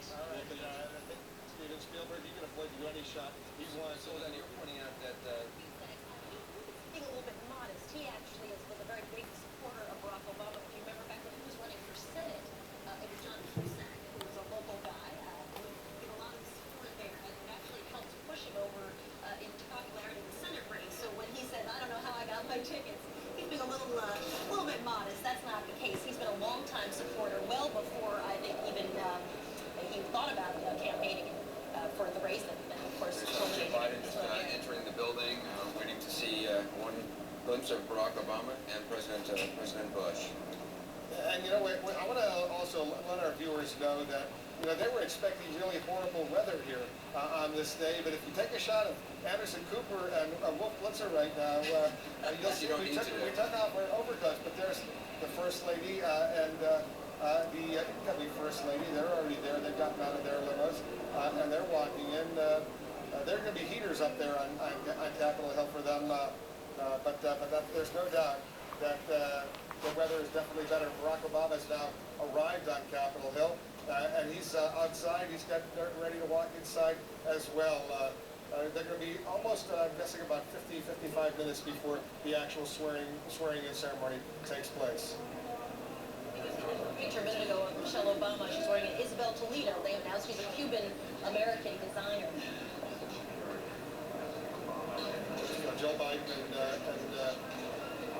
nice. All right. I think Steven Spielberg, he can afford to do any shot he wants. So then you're pointing out that being a little bit modest, he actually was a very big supporter of Barack Obama. If you remember back when he was running for Senate, it was John Cusack, who was a local guy, who gave a lot of support there, and actually helped push him over into popularity in the Senate race. So when he said, "I don't know how I got my tickets," he's been a little bit modest. That's not the case. He's been a longtime supporter, well before I think even he thought about campaigning for the race, and of course, Joe Biden just entering the building, waiting to see one glimpse of Barack Obama and President Bush. And you know, I want to also let our viewers know that they were expecting really horrible weather here on this day. But if you take a shot of Anderson Cooper and Wolf Blitzer right now, you'll see we took off our overcoats. But there's the First Lady and the incoming First Lady. They're already there. They've gotten out of their limos and they're walking in. There are going to be heaters up there on Capitol Hill for them. But there's no doubt that the weather is definitely better. Barack Obama has now arrived on Capitol Hill, and he's outside. He's got ready to walk inside as well. They're going to be almost, I'm guessing, about 50-55 minutes before the actual swearing-in ceremony takes place. Feature a minute ago of Michelle Obama. She's wearing an Isabel Toledo. They announced she's a Cuban-American designer. Joe Biden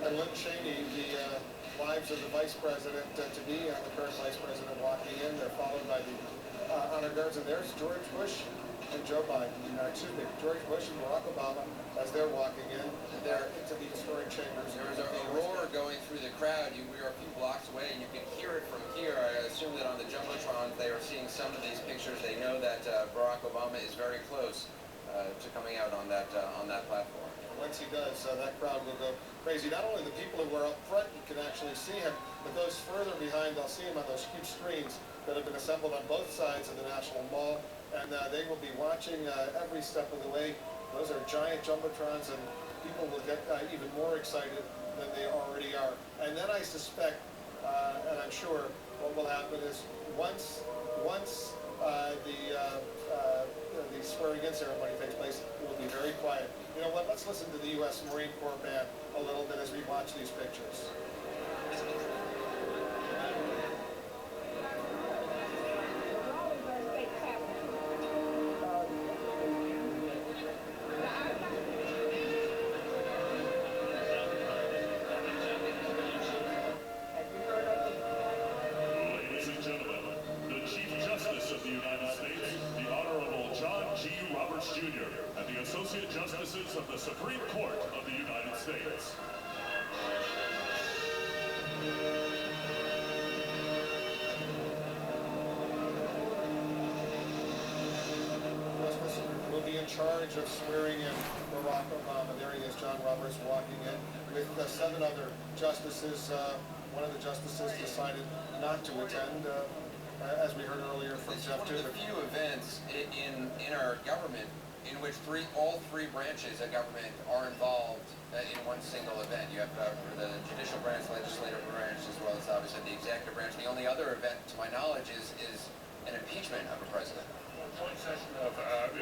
and Lynn Cheney, the wives of the vice president to-be and the current vice president walking in. They're followed by the honor guards. And there's George Bush and Joe Biden. George Bush and Barack Obama as they're walking in. They're into the historic chambers. There was a roar going through the crowd. We were a few blocks away, and you could hear it from here. I assume that on the Jumbotron, they are seeing some of these pictures. They know that Barack Obama is very close to coming out on that platform. Once he does, that crowd will go crazy. Not only the people who are up front, you can actually see him, but those further behind, they'll see him on those huge screens that have been assembled on both sides of the National Mall, and they will be watching every step of the way. Those are giant Jumbotrons, and people will get even more excited than they already are. And then I suspect, and I'm sure, what will happen is once the swearing-in ceremony takes place, it will be very quiet. You know what? Let's listen to the U.S. Marine Corps band a little bit as we watch these pictures. Ladies and gentlemen, the Chief Justice of the United States, the Honorable John G. Roberts, Jr., and the Associate Justices of the Supreme Court of the United States. Will be in charge of swearing in Barack Obama. There he is, John Roberts, walking in with 7 other justices. One of the justices decided not to attend, as we heard earlier from Jeff. It's one of the few events in our government in which all three branches of government are involved in one single event. You have the judicial branch, legislative branch, as well as obviously the executive branch. The only other event, to my knowledge, is an impeachment of a president. One session of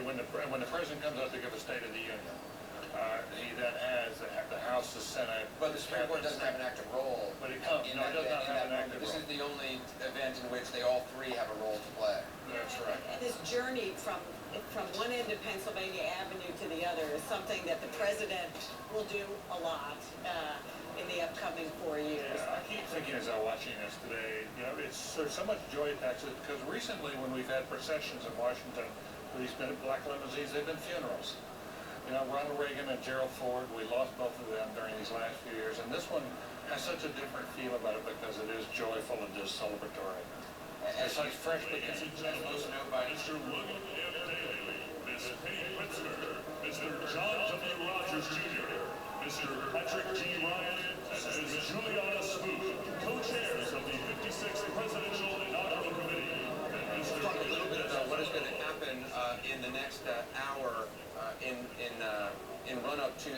when the president comes up to give a State of the Union, he then has the House, the Senate. But the Supreme Court doesn't have an active role. But it comes. No, it does not have an active role. This is the only event in which they all three have a role to play. That's right. And this journey from one end of Pennsylvania Avenue to the other is something that the president will do a lot in the upcoming 4 years. I keep thinking as I'm watching this today, there's so much joy attached to it, because recently when we've had processions in Washington for these black limousines, they've been funerals. Ronald Reagan and Gerald Ford, we lost both of them during these last few years, and this one has such a different feel about it because it is joyful and just celebratory. It's like fresh beginnings. Mr. William M. Daley, Ms. Penny Pritzker, Mr. John W. Rogers, Jr., Mr. Patrick G. Ryan, and Ms. Juliana Smoot, co-chairs of the 56th Presidential Inaugural Committee. Talk a little bit about what is going to happen in the next hour in run-up to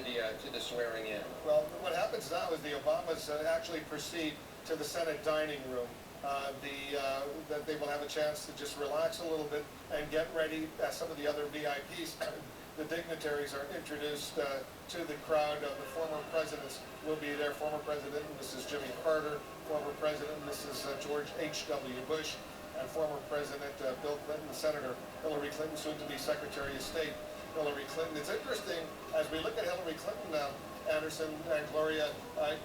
the swearing-in. Well, what happens now is the Obamas actually proceed to the Senate dining room, that they will have a chance to just relax a little bit and get ready as some of the other VIPs, the dignitaries, are introduced to the crowd. The former presidents will be there. Former President Mrs. Jimmy Carter, former President Mrs. George H.W. Bush, and former President Bill Clinton, Senator Hillary Clinton, soon to be Secretary of State Hillary Clinton. It's interesting as we look at Hillary Clinton now, Anderson and Gloria,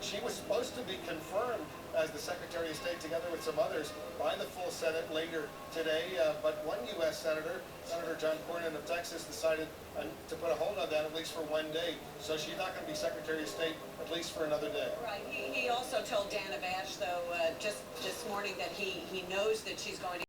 she was supposed to be confirmed as the Secretary of State together with some others by the full Senate later today, but one U.S. Senator, Senator John Cornyn of Texas, decided to put a hold on that at least for one day. So she's not going to be Secretary of State at least for another day. Right. He also told Dana Bash, though, just this morning that he knows that she's going to